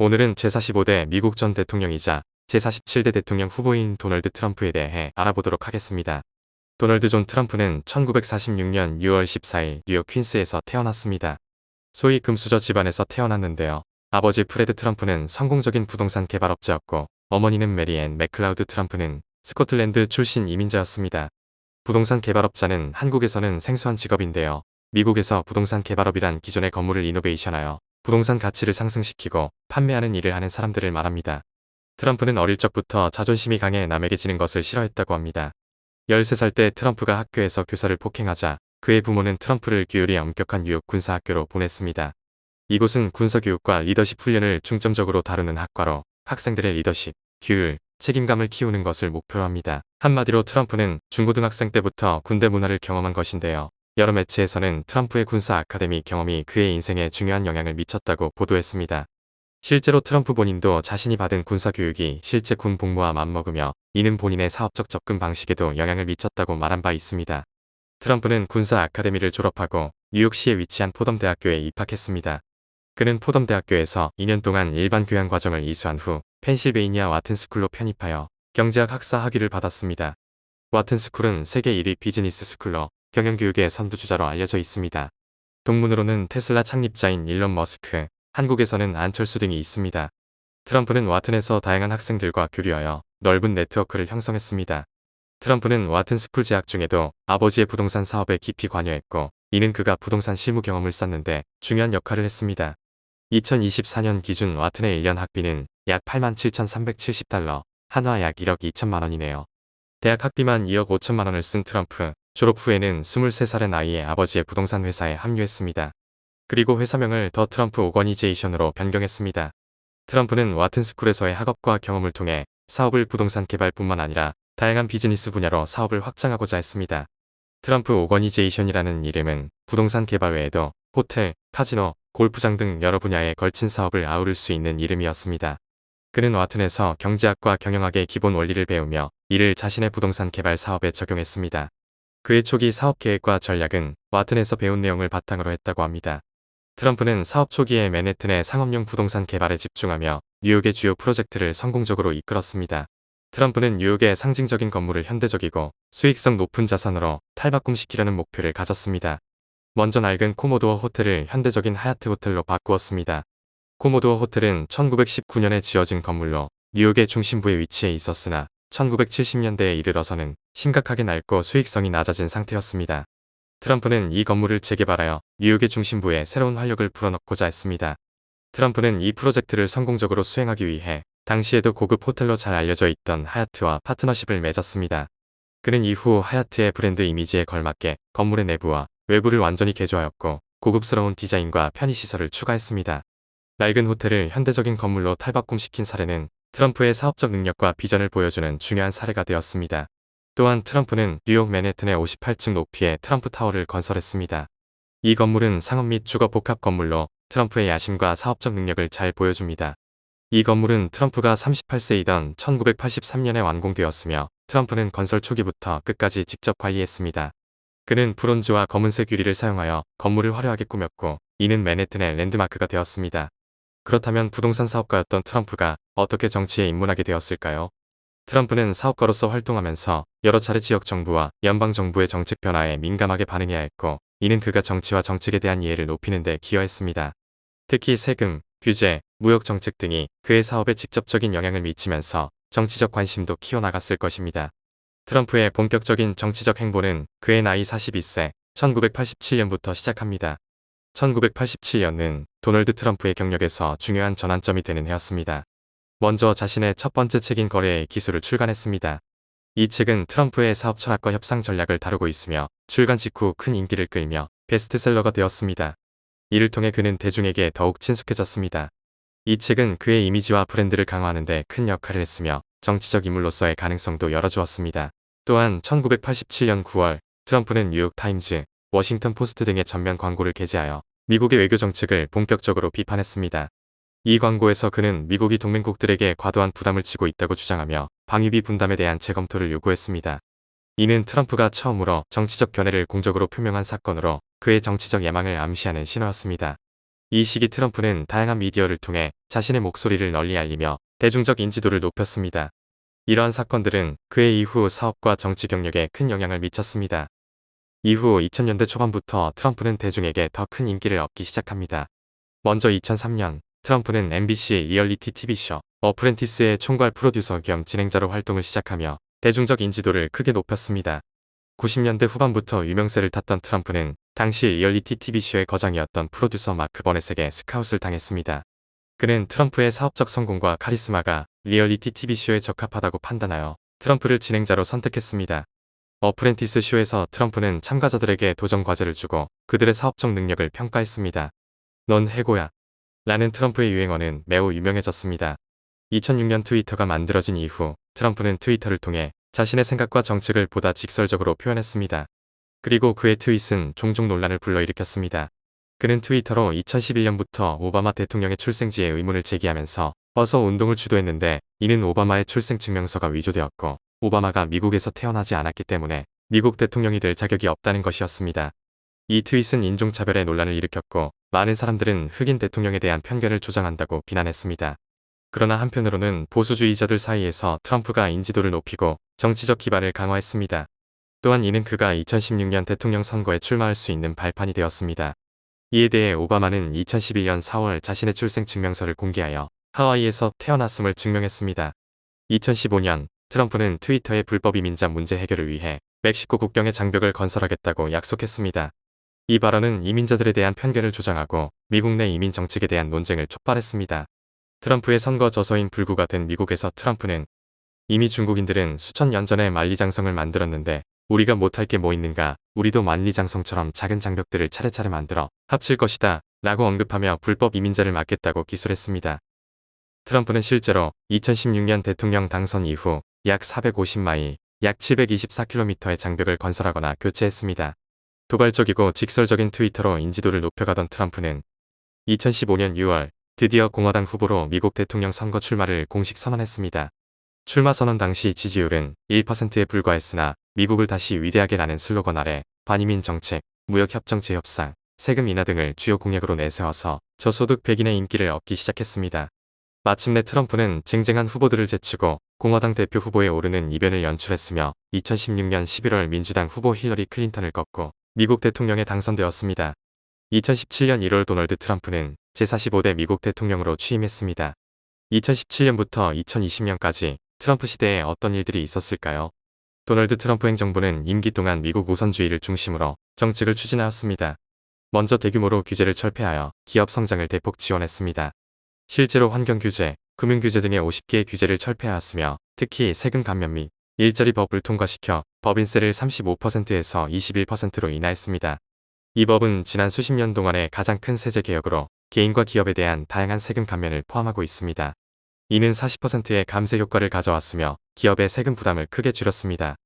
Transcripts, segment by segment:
오늘은 제45대 미국 전 대통령이자 제47대 대통령 후보인 도널드 트럼프에 대해 알아보도록 하겠습니다. 도널드 존 트럼프는 1946년 6월 14일 뉴욕 퀸스에서 태어났습니다. 소위 금수저 집안에서 태어났는데요. 아버지 프레드 트럼프는 성공적인 부동산 개발업자였고 어머니는 메리 앤 맥클라우드 트럼프는 스코틀랜드 출신 이민자였습니다. 부동산 개발업자는 한국에서는 생소한 직업인데요. 미국에서 부동산 개발업이란 기존의 건물을 이노베이션하여 부동산 가치를 상승시키고 판매하는 일을 하는 사람들을 말합니다. 트럼프는 어릴 적부터 자존심이 강해 남에게 지는 것을 싫어했다고 합니다. 13살 때 트럼프가 학교에서 교사를 폭행하자 그의 부모는 트럼프를 규율이 엄격한 뉴욕 군사학교로 보냈습니다. 이곳은 군사교육과 리더십 훈련을 중점적으로 다루는 학과로 학생들의 리더십, 규율, 책임감을 키우는 것을 목표로 합니다. 한마디로 트럼프는 중고등학생 때부터 군대 문화를 경험한 것인데요. 여러 매체에서는 트럼프의 군사 아카데미 경험이 그의 인생에 중요한 영향을 미쳤다고 보도했습니다. 실제로 트럼프 본인도 자신이 받은 군사교육이 실제 군 복무와 맞먹으며 이는 본인의 사업적 접근 방식에도 영향을 미쳤다고 말한 바 있습니다. 트럼프는 군사 아카데미를 졸업하고 뉴욕시에 위치한 포덤대학교에 입학했습니다. 그는 포덤대학교에서 2년 동안 일반 교양 과정을 이수한 후 펜실베이니아 와튼스쿨로 편입하여 경제학 학사 학위를 받았습니다. 와튼스쿨은 세계 1위 비즈니스 스쿨로 경영교육의 선두주자로 알려져 있습니다. 동문으로는 테슬라 창립자인 일론 머스크, 한국에서는 안철수 등이 있습니다. 트럼프는 와튼에서 다양한 학생들과 교류하여 넓은 네트워크를 형성했습니다. 트럼프는 와튼스쿨 재학 중에도 아버지의 부동산 사업에 깊이 관여했고 이는 그가 부동산 실무 경험을 쌓는데 중요한 역할을 했습니다. 2024년 기준 와튼의 1년 학비는 약 87,370달러, 한화 약 1억 2천만 원이네요. 대학 학비만 2억 5천만 원을 쓴 트럼프, 졸업 후에는 23살의 나이에 아버지의 부동산 회사에 합류했습니다. 그리고 회사명을 더 트럼프 오거니제이션으로 변경했습니다. 트럼프는 와튼스쿨에서의 학업과 경험을 통해 사업을 부동산 개발뿐만 아니라 다양한 비즈니스 분야로 사업을 확장하고자 했습니다. 트럼프 오거니제이션이라는 이름은 부동산 개발 외에도 호텔, 카지노, 골프장 등 여러 분야에 걸친 사업을 아우를 수 있는 이름이었습니다. 그는 와튼에서 경제학과 경영학의 기본 원리를 배우며 이를 자신의 부동산 개발 사업에 적용했습니다. 그의 초기 사업 계획과 전략은 와튼에서 배운 내용을 바탕으로 했다고 합니다. 트럼프는 사업 초기에 맨해튼의 상업용 부동산 개발에 집중하며 뉴욕의 주요 프로젝트를 성공적으로 이끌었습니다. 트럼프는 뉴욕의 상징적인 건물을 현대적이고 수익성 높은 자산으로 탈바꿈시키려는 목표를 가졌습니다. 먼저 낡은 코모도어 호텔을 현대적인 하얏트 호텔로 바꾸었습니다. 코모도어 호텔은 1919년에 지어진 건물로 뉴욕의 중심부에 위치해 있었으나 1970년대에 이르러서는 심각하게 낡고 수익성이 낮아진 상태였습니다. 트럼프는 이 건물을 재개발하여 뉴욕의 중심부에 새로운 활력을 불어넣고자 했습니다. 트럼프는 이 프로젝트를 성공적으로 수행하기 위해 당시에도 고급 호텔로 잘 알려져 있던 하얏트와 파트너십을 맺었습니다. 그는 이후 하얏트의 브랜드 이미지에 걸맞게 건물의 내부와 외부를 완전히 개조하였고 고급스러운 디자인과 편의시설을 추가했습니다. 낡은 호텔을 현대적인 건물로 탈바꿈시킨 사례는 트럼프의 사업적 능력과 비전을 보여주는 중요한 사례가 되었습니다. 또한 트럼프는 뉴욕 맨해튼의 58층 높이의 트럼프 타워를 건설했습니다. 이 건물은 상업 및 주거 복합 건물로 트럼프의 야심과 사업적 능력을 잘 보여줍니다. 이 건물은 트럼프가 38세이던 1983년에 완공되었으며 트럼프는 건설 초기부터 끝까지 직접 관리했습니다. 그는 브론즈와 검은색 유리를 사용하여 건물을 화려하게 꾸몄고 이는 맨해튼의 랜드마크가 되었습니다. 그렇다면 부동산 사업가였던 트럼프가 어떻게 정치에 입문하게 되었을까요? 트럼프는 사업가로서 활동하면서 여러 차례 지역 정부와 연방 정부의 정책 변화에 민감하게 반응해야 했고 이는 그가 정치와 정책에 대한 이해를 높이는 데 기여했습니다. 특히 세금, 규제, 무역 정책 등이 그의 사업에 직접적인 영향을 미치면서 정치적 관심도 키워나갔을 것입니다. 트럼프의 본격적인 정치적 행보는 그의 나이 42세, 1987년부터 시작합니다. 1987년은 도널드 트럼프의 경력에서 중요한 전환점이 되는 해였습니다. 먼저 자신의 첫 번째 책인 거래의 기술을 출간했습니다. 이 책은 트럼프의 사업 철학과 협상 전략을 다루고 있으며 출간 직후 큰 인기를 끌며 베스트셀러가 되었습니다. 이를 통해 그는 대중에게 더욱 친숙해졌습니다. 이 책은 그의 이미지와 브랜드를 강화하는 데 큰 역할을 했으며 정치적 인물로서의 가능성도 열어주었습니다. 또한 1987년 9월 트럼프는 뉴욕타임즈, 워싱턴 포스트 등의 전면 광고를 게재하여 미국의 외교 정책을 본격적으로 비판했습니다. 이 광고에서 그는 미국이 동맹국들에게 과도한 부담을 지고 있다고 주장하며 방위비 분담에 대한 재검토를 요구했습니다. 이는 트럼프가 처음으로 정치적 견해를 공적으로 표명한 사건으로 그의 정치적 야망을 암시하는 신호였습니다. 이 시기 트럼프는 다양한 미디어를 통해 자신의 목소리를 널리 알리며 대중적 인지도를 높였습니다. 이러한 사건들은 그의 이후 사업과 정치 경력에 큰 영향을 미쳤습니다. 이후 2000년대 초반부터 트럼프는 대중에게 더 큰 인기를 얻기 시작합니다. 먼저 2003년 트럼프는 MBC 리얼리티 TV쇼 어프렌티스의 총괄 프로듀서 겸 진행자로 활동을 시작하며 대중적 인지도를 크게 높였습니다. 90년대 후반부터 유명세를 탔던 트럼프는 당시 리얼리티 TV쇼의 거장이었던 프로듀서 마크 버넷에게 스카웃을 당했습니다. 그는 트럼프의 사업적 성공과 카리스마가 리얼리티 TV쇼에 적합하다고 판단하여 트럼프를 진행자로 선택했습니다. 어프렌티스 쇼에서 트럼프는 참가자들에게 도전 과제를 주고 그들의 사업적 능력을 평가했습니다. 넌 해고야. 라는 트럼프의 유행어는 매우 유명해졌습니다. 2006년 트위터가 만들어진 이후 트럼프는 트위터를 통해 자신의 생각과 정책을 보다 직설적으로 표현했습니다. 그리고 그의 트윗은 종종 논란을 불러일으켰습니다. 그는 트위터로 2011년부터 오바마 대통령의 출생지에 의문을 제기하면서 어서 운동을 주도했는데 이는 오바마의 출생 증명서가 위조되었고 오바마가 미국에서 태어나지 않았기 때문에 미국 대통령이 될 자격이 없다는 것이었습니다. 이 트윗은 인종차별의 논란을 일으켰고 많은 사람들은 흑인 대통령에 대한 편견을 조장한다고 비난했습니다. 그러나 한편으로는 보수주의자들 사이에서 트럼프가 인지도를 높이고 정치적 기반을 강화했습니다. 또한 이는 그가 2016년 대통령 선거에 출마할 수 있는 발판이 되었습니다. 이에 대해 오바마는 2011년 4월 자신의 출생 증명서를 공개하여 하와이에서 태어났음을 증명했습니다. 2015년 트럼프는 트위터의 불법 이민자 문제 해결을 위해 멕시코 국경에 장벽을 건설하겠다고 약속했습니다. 이 발언은 이민자들에 대한 편견을 조장하고 미국 내 이민 정책에 대한 논쟁을 촉발했습니다. 트럼프의 선거 저서인 불구가 된 미국에서 트럼프는 이미 중국인들은 수천 년 전에 만리장성을 만들었는데 우리가 못할 게 뭐 있는가, 우리도 만리장성처럼 작은 장벽들을 차례차례 만들어 합칠 것이다 라고 언급하며 불법 이민자를 막겠다고 기술했습니다. 트럼프는 실제로 2016년 대통령 당선 이후 약 450마일, 약 724km의 장벽을 건설하거나 교체했습니다. 도발적이고 직설적인 트위터로 인지도를 높여가던 트럼프는 2015년 6월 드디어 공화당 후보로 미국 대통령 선거 출마를 공식 선언했습니다. 출마 선언 당시 지지율은 1%에 불과했으나 미국을 다시 위대하게 라는 슬로건 아래 반이민 정책, 무역협정 재협상, 세금 인하 등을 주요 공약으로 내세워서 저소득 백인의 인기를 얻기 시작했습니다. 마침내 트럼프는 쟁쟁한 후보들을 제치고 공화당 대표 후보에 오르는 이변을 연출했으며 2016년 11월 민주당 후보 힐러리 클린턴을 꺾고 미국 대통령에 당선되었습니다. 2017년 1월 도널드 트럼프는 제45대 미국 대통령으로 취임했습니다. 2017년부터 2020년까지 트럼프 시대에 어떤 일들이 있었을까요? 도널드 트럼프 행정부는 임기 동안 미국 우선주의를 중심으로 정책을 추진하였습니다. 먼저 대규모로 규제를 철폐하여 기업 성장을 대폭 지원했습니다. 실제로 환경규제, 금융규제 등의 50개의 규제를 철폐하였으며 특히 세금 감면 및 일자리 법을 통과시켜 법인세를 35%에서 21%로 인하했습니다. 이 법은 지난 수십 년 동안의 가장 큰 세제 개혁으로 개인과 기업에 대한 다양한 세금 감면을 포함하고 있습니다. 이는 40%의 감세 효과를 가져왔으며 기업의 세금 부담을 크게 줄였습니다.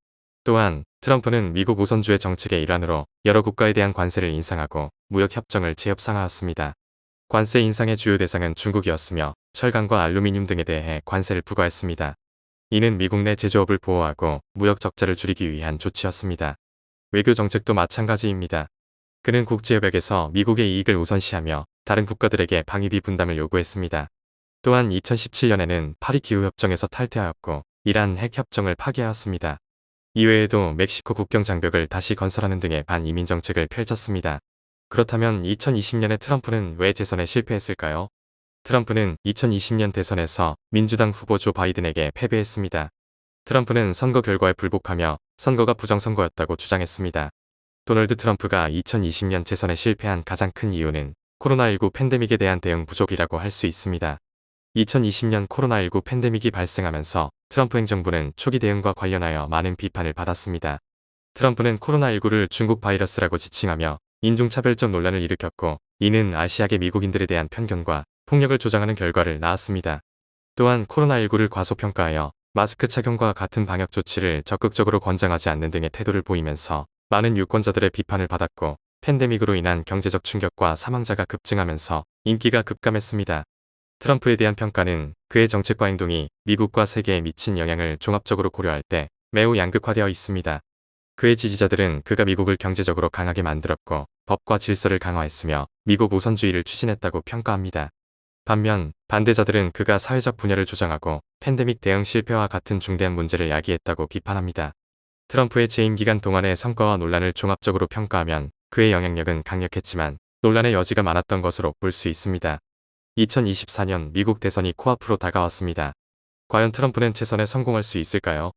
또한 트럼프는 미국 우선주의 정책의 일환으로 여러 국가에 대한 관세를 인상하고 무역협정을 재협상하였습니다. 관세 인상의 주요 대상은 중국이었으며 철강과 알루미늄 등에 대해 관세를 부과했습니다. 이는 미국 내 제조업을 보호하고 무역 적자를 줄이기 위한 조치였습니다. 외교 정책도 마찬가지입니다. 그는 국제협약에서 미국의 이익을 우선시하며 다른 국가들에게 방위비 분담을 요구했습니다. 또한 2017년에는 파리 기후협정에서 탈퇴하였고 이란 핵협정을 파기하였습니다. 이외에도 멕시코 국경 장벽을 다시 건설하는 등의 반이민 정책을 펼쳤습니다. 그렇다면 2020년에 트럼프는 왜 대선에 실패했을까요? 트럼프는 2020년 대선에서 민주당 후보 조 바이든에게 패배했습니다. 트럼프는 선거 결과에 불복하며 선거가 부정선거였다고 주장했습니다. 도널드 트럼프가 2020년 대선에 실패한 가장 큰 이유는 코로나19 팬데믹에 대한 대응 부족이라고 할 수 있습니다. 2020년 코로나19 팬데믹이 발생하면서 트럼프 행정부는 초기 대응과 관련하여 많은 비판을 받았습니다. 트럼프는 코로나19를 중국 바이러스라고 지칭하며 인종차별적 논란을 일으켰고 이는 아시아계 미국인들에 대한 편견과 폭력을 조장하는 결과를 낳았습니다. 또한 코로나19를 과소평가하여 마스크 착용과 같은 방역 조치를 적극적으로 권장하지 않는 등의 태도를 보이면서 많은 유권자들의 비판을 받았고 팬데믹으로 인한 경제적 충격과 사망자가 급증하면서 인기가 급감했습니다. 트럼프에 대한 평가는 그의 정책과 행동이 미국과 세계에 미친 영향을 종합적으로 고려할 때 매우 양극화되어 있습니다. 그의 지지자들은 그가 미국을 경제적으로 강하게 만들었고 법과 질서를 강화했으며 미국 우선주의를 추진했다고 평가합니다. 반면 반대자들은 그가 사회적 분열을 조장하고 팬데믹 대응 실패와 같은 중대한 문제를 야기했다고 비판합니다. 트럼프의 재임 기간 동안의 성과와 논란을 종합적으로 평가하면 그의 영향력은 강력했지만 논란의 여지가 많았던 것으로 볼 수 있습니다. 2024년 미국 대선이 코앞으로 다가왔습니다. 과연 트럼프는 재선에 성공할 수 있을까요?